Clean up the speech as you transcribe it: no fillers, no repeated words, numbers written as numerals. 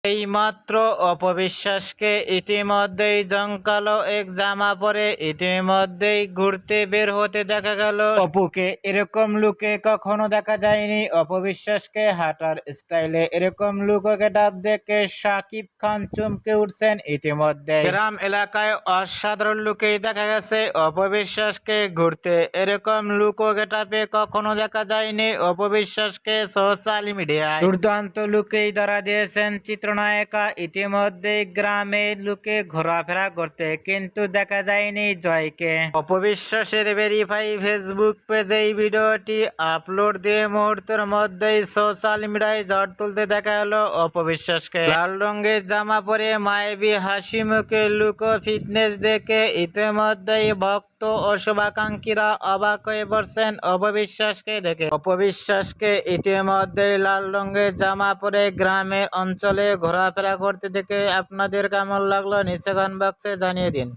এইমাত্র অপবিশ্বাসকে ইতিমধ্যেই জমকালো এক জামা পরে ইতিমধ্যেই ঘুরতে বের হতে দেখা গেল। অপুকে এরকম লুকে কখনো দেখা যায়নি। অপবিশ্বাসকে হাঁটার স্টাইলে এরকম লুক ও গেটআপ দেখে শাকিব খান চমকে উঠছেন। ইতিমধ্যে গ্রাম এলাকায় অসাধারণ লুকেই দেখা গেছে অপবিশ্বাসকে ঘুরতে। এরকম লুক ও গেটআপে কখনো দেখা যায়নি অপবিশ্বাসকে সোশ্যাল মিডিয়ায়। দুর্দান্ত লুকেই ধরা দিয়েছেন চিত্রনায়িকা। ইতিমধ্যে গ্রামে লুকে ঘোরাফেরা করতে, কিন্তু দেখা যায়নি জয়কে। অপবিশ্বাসের ভেরিফাই ফেসবুক পেজে এই ভিডিওটি আপলোড দিয়ে মুহূর্তের মধ্যেই সোশ্যাল মিডিয়ায় ঝড় তুলতে দেখা গেল অপবিশ্বাসকে। লাল রঙের জামা পরে মায়াবী হাসি মুখে লুক ও ফিটনেস দেখে ইতিমধ্যেই ভক্ত ও শুভাকাঙ্ক্ষীরা অবাক হয়ে পড়ছেন অপবিশ্বাসকে দেখে। অপবিশ্বাসকে ইতিমধ্যেই লাল রঙের জামা পরে গ্রামের অঞ্চলে ঘোরাফেরা করতে দেখে আপনাদের কেমন লাগলো নিচে কমেন্ট বক্সে জানিয়ে দিন।